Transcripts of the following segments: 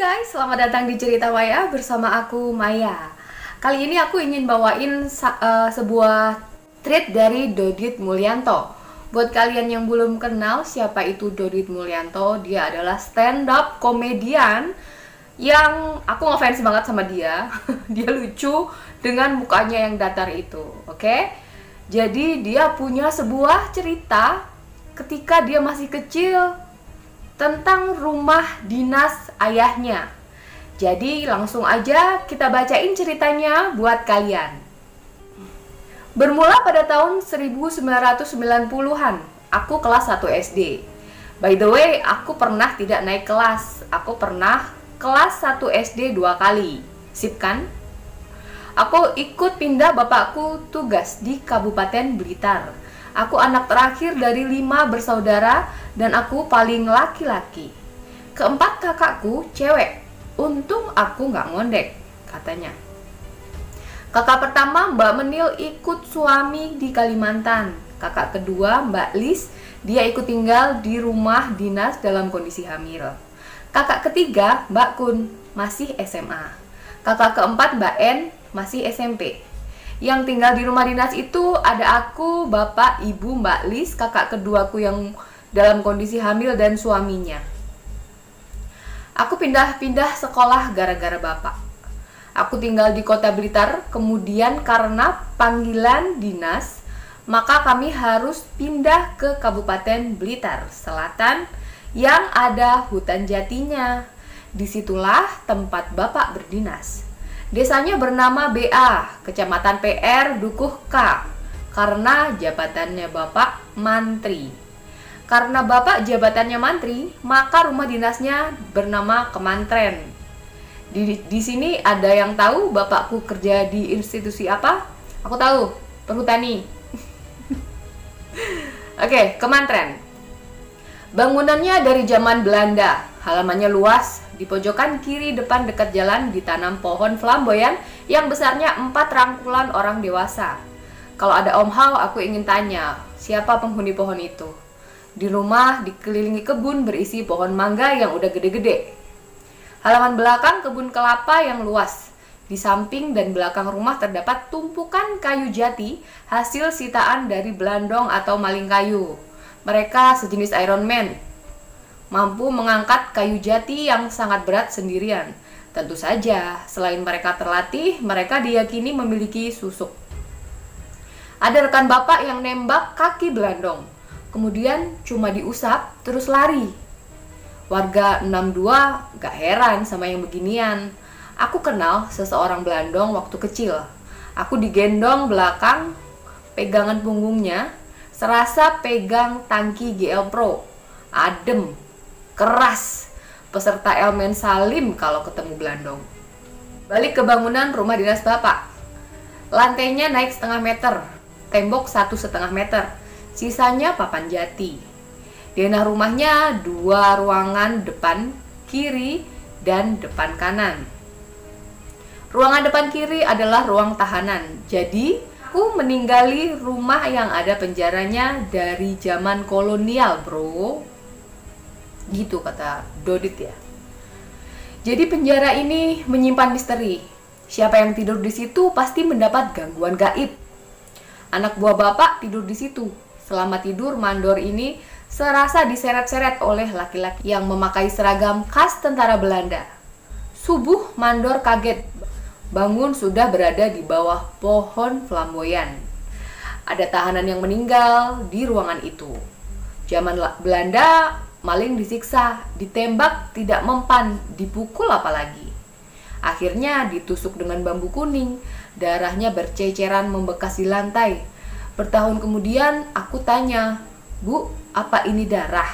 guys, selamat datang di Cerita Maya bersama aku Maya. Kali ini aku ingin bawain sebuah tweet dari Dodit Mulyanto. Buat kalian yang belum kenal siapa itu Dodit Mulyanto, dia adalah stand up komedian yang aku ngefans banget sama dia. Dia lucu dengan mukanya yang datar itu, oke? Jadi dia punya sebuah cerita ketika dia masih kecil tentang rumah dinas ayahnya. Jadi langsung aja kita bacain ceritanya buat kalian. Bermula pada tahun 1990-an, aku kelas 1 SD. By the way, aku pernah tidak naik kelas. Aku pernah kelas 1 SD 2 kali. Sip kan? Aku ikut pindah bapakku tugas di Kabupaten Blitar. Aku anak terakhir dari 5 bersaudara dan aku paling laki-laki. Keempat kakakku cewek. Untung aku nggak ngondek, katanya. Kakak pertama Mbak Menil ikut suami di Kalimantan. Kakak kedua Mbak Lis, dia ikut tinggal di rumah dinas dalam kondisi hamil. Kakak ketiga Mbak Kun, masih SMA. Kakak keempat Mbak En, masih SMP. Yang tinggal di rumah dinas itu ada aku, bapak, ibu, Mbak Lis, kakak keduaku yang dalam kondisi hamil dan suaminya. Aku pindah-pindah sekolah gara-gara bapak. Aku tinggal di kota Blitar, kemudian karena panggilan dinas, maka kami harus pindah ke Kabupaten Blitar Selatan yang ada hutan jatinya. Disitulah tempat bapak berdinas. Desanya bernama BA, Kecamatan PR, Dukuh K, karena jabatannya Bapak Mantri. Karena Bapak jabatannya Mantri, maka rumah dinasnya bernama Kemantren. Di sini ada yang tahu bapakku kerja di institusi apa? Aku tahu, perhutani. Oke, Kemantren. Bangunannya dari zaman Belanda, halamannya luas. Di pojokan kiri depan dekat jalan ditanam pohon flamboyan yang besarnya 4 rangkulan orang dewasa. Kalau ada Om Hao, aku ingin tanya, siapa penghuni pohon itu? Di rumah dikelilingi kebun berisi pohon mangga yang udah gede-gede. Halaman belakang kebun kelapa yang luas. Di samping dan belakang rumah terdapat tumpukan kayu jati hasil sitaan dari Belandong atau maling kayu. Mereka sejenis Iron Man, mampu mengangkat kayu jati yang sangat berat sendirian. Tentu saja, selain mereka terlatih, mereka diyakini memiliki susuk. Ada rekan bapak yang nembak kaki Belandong, kemudian cuma diusap, terus lari. Warga 62 gak heran sama yang beginian. Aku kenal seseorang Belandong waktu kecil. Aku digendong belakang, pegangan punggungnya, serasa pegang tangki GL Pro. Adem, keras, peserta elemen Salim kalau ketemu Belandong. Balik ke bangunan rumah dinas bapak. Lantainya naik 0,5 meter, tembok 1,5 meter, sisanya papan jati. Denah rumahnya 2 ruangan depan kiri dan depan kanan. Ruangan depan kiri adalah ruang tahanan. Jadi, aku meninggali rumah yang ada penjaranya dari zaman kolonial, bro. Gitu kata Dodit ya. Jadi penjara ini menyimpan misteri. Siapa yang tidur di situ pasti mendapat gangguan gaib. Anak buah bapak tidur di situ. Selama tidur, mandor ini serasa diseret-seret oleh laki-laki yang memakai seragam khas tentara Belanda. Subuh, mandor kaget. Bangun sudah berada di bawah pohon flamboyan. Ada tahanan yang meninggal di ruangan itu. Zaman Belanda, maling disiksa, ditembak, tidak mempan, dipukul apalagi. Akhirnya ditusuk dengan bambu kuning, darahnya berceceran membekas di lantai. Bertahun kemudian aku tanya, "Bu, apa ini darah?"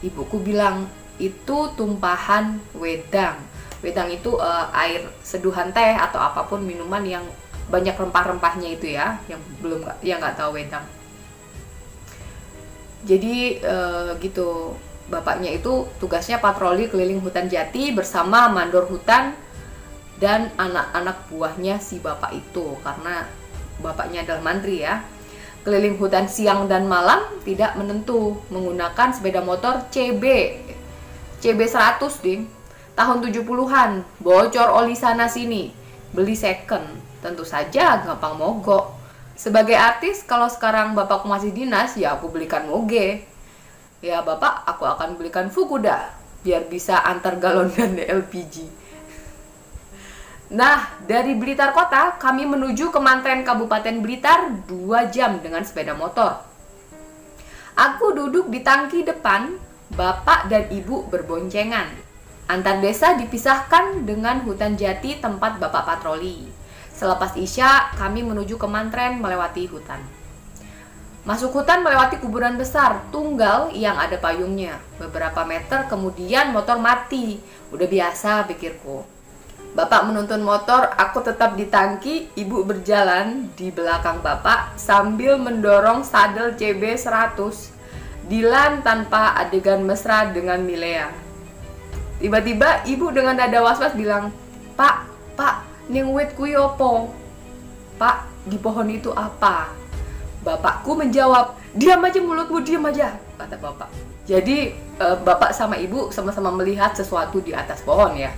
Ibuku bilang, "Itu tumpahan wedang." Wedang itu air seduhan teh atau apapun minuman yang banyak rempah-rempahnya itu ya, yang nggak tahu wedang. Jadi gitu, bapaknya itu tugasnya patroli keliling hutan jati bersama mandor hutan dan anak-anak buahnya si bapak itu, karena bapaknya adalah mantri ya. Keliling hutan siang dan malam tidak menentu, menggunakan sepeda motor CB 100 ding. Tahun 70-an, bocor oli sana sini, beli second, tentu saja gampang mogok. Sebagai artis, kalau sekarang bapakku masih dinas, ya aku belikan moge. Ya bapak, aku akan belikan Fukuda, biar bisa antar galon dan LPG. Nah, dari Blitar Kota, kami menuju ke Mantren Kabupaten Blitar 2 jam dengan sepeda motor. Aku duduk di tangki depan, bapak dan ibu berboncengan. Antar desa dipisahkan dengan hutan jati tempat bapak patroli. Selepas Isya, kami menuju ke Mantren melewati hutan. Masuk hutan melewati kuburan besar, tunggal yang ada payungnya. Beberapa meter kemudian motor mati. Udah biasa pikirku. Bapak menuntun motor, aku tetap di tangki, ibu berjalan di belakang bapak sambil mendorong sadel CB 100. Dilan tanpa adegan mesra dengan Milea. Tiba-tiba ibu dengan dada was-was bilang, Pak, ning wit kuwi opo? Pak, di pohon itu apa? Bapakku menjawab, diam aja mulutmu, diam aja, kata bapak. Jadi bapak sama ibu sama-sama melihat sesuatu di atas pohon ya.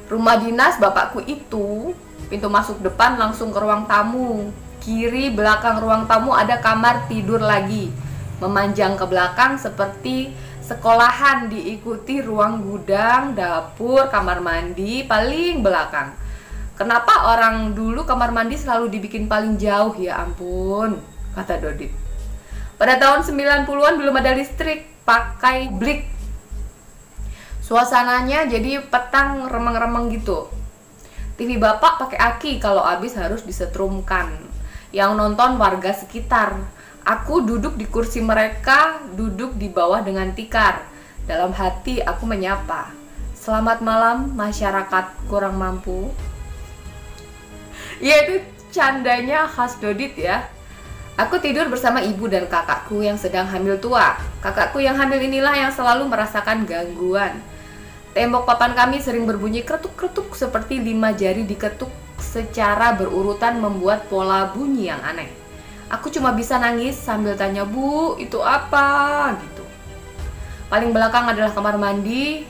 Rumah dinas bapakku itu, pintu masuk depan langsung ke ruang tamu. Kiri belakang ruang tamu ada kamar tidur lagi. Memanjang ke belakang seperti sekolahan, diikuti ruang gudang, dapur, kamar mandi paling belakang. Kenapa orang dulu kamar mandi selalu dibikin paling jauh, ya ampun, kata Dodit. Pada tahun 90-an belum ada listrik, pakai blik. Suasananya jadi petang remeng-remeng gitu. TV bapak pakai aki, kalau habis harus disetrumkan. Yang nonton warga sekitar. Aku duduk di kursi mereka, duduk di bawah dengan tikar. Dalam hati aku menyapa, selamat malam masyarakat kurang mampu. Ya itu candanya khas Dodit ya. Aku tidur bersama ibu dan kakakku yang sedang hamil tua. Kakakku yang hamil inilah yang selalu merasakan gangguan. Tembok papan kami sering berbunyi kretuk-kretuk seperti 5 jari diketuk secara berurutan membuat pola bunyi yang aneh. Aku cuma bisa nangis sambil tanya, Bu, itu apa? Gitu. Paling belakang adalah kamar mandi,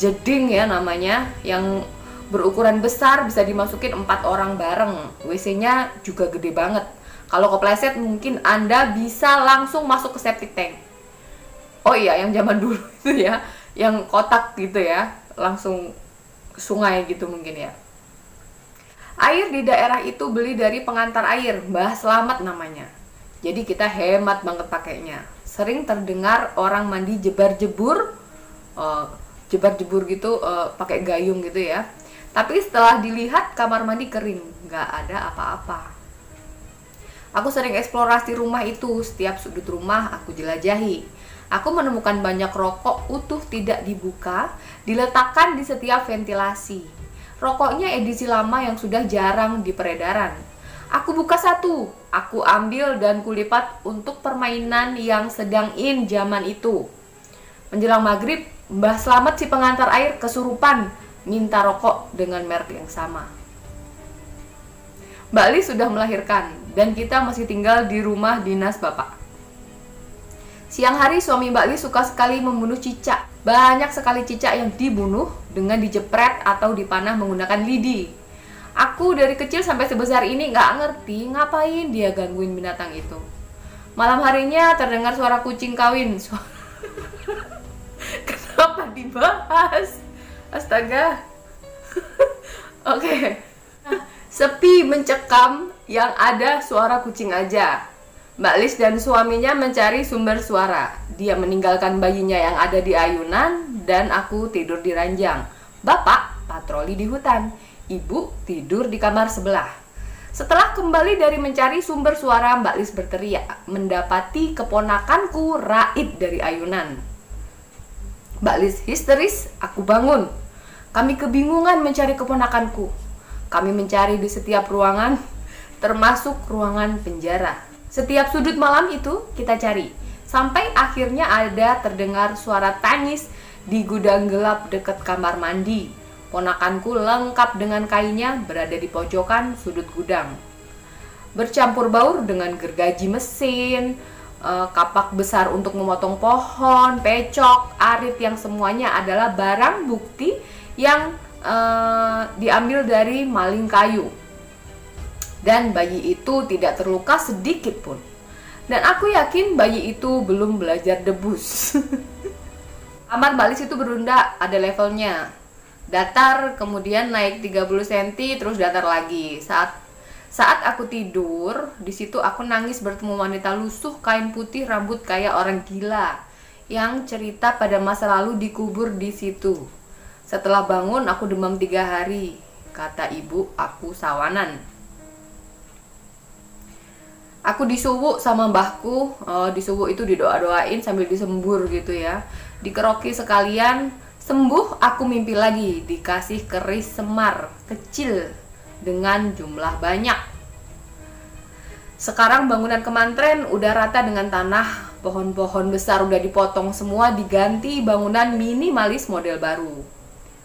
jeding ya namanya, yang berukuran besar, bisa dimasukin 4 orang bareng. WC-nya juga gede banget. Kalau kepleset mungkin Anda bisa langsung masuk ke septic tank. Oh iya, yang zaman dulu itu ya, yang kotak gitu ya, langsung sungai gitu mungkin ya. Air di daerah itu beli dari pengantar air, Mbah Slamet namanya. Jadi kita hemat banget pakainya. Sering terdengar orang mandi jebar-jebur, gitu, pakai gayung gitu ya. Tapi setelah dilihat kamar mandi kering, nggak ada apa-apa. Aku sering eksplorasi rumah itu, setiap sudut rumah aku jelajahi. Aku menemukan banyak rokok utuh tidak dibuka, diletakkan di setiap ventilasi. Rokoknya edisi lama yang sudah jarang di peredaran. Aku buka satu, aku ambil dan kulipat untuk permainan yang sedang in zaman itu. Menjelang maghrib, Mbah Slamet si pengantar air kesurupan, minta rokok dengan merek yang sama. Mbak Li sudah melahirkan, dan kita masih tinggal di rumah dinas bapak. Siang hari suami Mbak Li suka sekali membunuh cicak. Banyak sekali cicak yang dibunuh dengan dijepret atau dipanah menggunakan lidi. Aku dari kecil sampai sebesar ini nggak ngerti ngapain dia gangguin binatang itu. Malam harinya terdengar suara kucing kawin. Kenapa dibahas? Astaga. Oke. Sepi mencekam, yang ada suara kucing aja. Mbak Lis dan suaminya mencari sumber suara. Dia meninggalkan bayinya yang ada di ayunan dan aku tidur di ranjang. Bapak patroli di hutan. Ibu tidur di kamar sebelah. Setelah kembali dari mencari sumber suara, Mbak Lis berteriak, mendapati keponakanku Raid dari ayunan. Mbak Lis histeris, aku bangun. Kami kebingungan mencari keponakanku. Kami mencari di setiap ruangan, termasuk ruangan penjara. Setiap sudut malam itu kita cari, sampai akhirnya ada terdengar suara tangis di gudang gelap dekat kamar mandi. Ponakanku lengkap dengan kainnya berada di pojokan sudut gudang. Bercampur baur dengan gergaji mesin, kapak besar untuk memotong pohon, pecok, arit, yang semuanya adalah barang bukti yang diambil dari maling kayu. Dan bayi itu tidak terluka sedikit pun. Dan aku yakin bayi itu belum belajar debus. Kamar Mbak Lis itu berunda, ada levelnya. Datar, kemudian naik 30 cm, terus datar lagi. Saat aku tidur, di situ aku nangis bertemu wanita lusuh kain putih rambut kayak orang gila yang cerita pada masa lalu dikubur di situ. Setelah bangun aku demam 3 hari, kata ibu aku sawanan. Aku disuwuk sama mbahku, disuwuk itu didoa-doain sambil disembur gitu ya. Dikeroki sekalian, sembuh aku mimpi lagi, dikasih keris semar kecil dengan jumlah banyak. Sekarang bangunan kemantren udah rata dengan tanah, pohon-pohon besar udah dipotong semua, diganti bangunan minimalis model baru.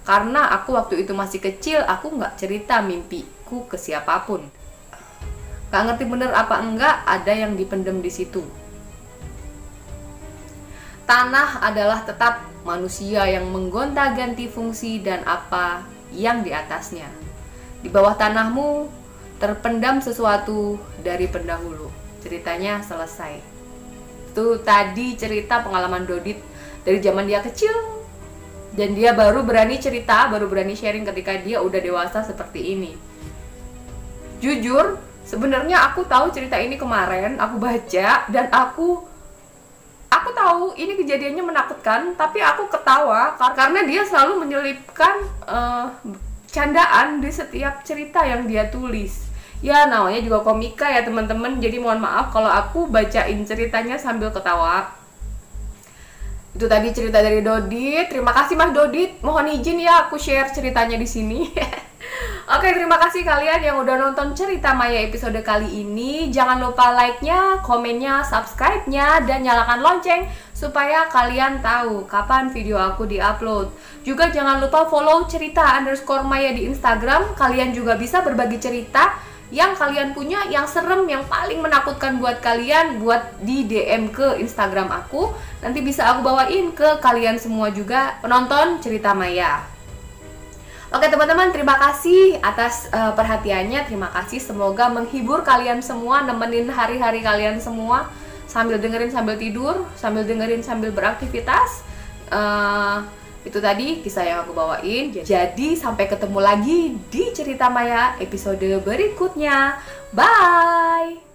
Karena aku waktu itu masih kecil, aku nggak cerita mimpiku ke siapapun. Gak ngerti bener apa enggak, ada yang dipendem di situ. Tanah adalah tetap manusia yang menggonta-ganti fungsi dan apa yang di atasnya. Di bawah tanahmu terpendam sesuatu dari pendahulu. Ceritanya selesai. Itu tadi cerita pengalaman Dodit dari zaman dia kecil. Dan dia baru berani cerita, baru berani sharing ketika dia udah dewasa seperti ini. Jujur, sebenarnya aku tahu cerita ini kemarin, aku baca dan aku tahu ini kejadiannya menakutkan, tapi aku ketawa karena dia selalu menyelipkan candaan di setiap cerita yang dia tulis. Ya namanya juga komika ya teman-teman, jadi mohon maaf kalau aku bacain ceritanya sambil ketawa. Itu tadi cerita dari Dodit. Terima kasih Mas Dodit. Mohon izin ya aku share ceritanya di sini. Oke, terima kasih kalian yang udah nonton Cerita Maya episode kali ini. Jangan lupa like-nya, komennya, subscribe-nya, dan nyalakan lonceng supaya kalian tahu kapan video aku di-upload. Juga jangan lupa follow cerita_maya di Instagram. Kalian juga bisa berbagi cerita yang kalian punya, yang serem, yang paling menakutkan buat kalian, buat di DM ke Instagram aku. Nanti bisa aku bawain ke kalian semua juga penonton Cerita Maya. Oke teman-teman, terima kasih atas perhatiannya. Terima kasih, semoga menghibur kalian semua, nemenin hari-hari kalian semua sambil dengerin sambil tidur, sambil dengerin sambil beraktivitas. Itu tadi kisah yang aku bawain. Jadi sampai ketemu lagi di Cerita Maya episode berikutnya. Bye!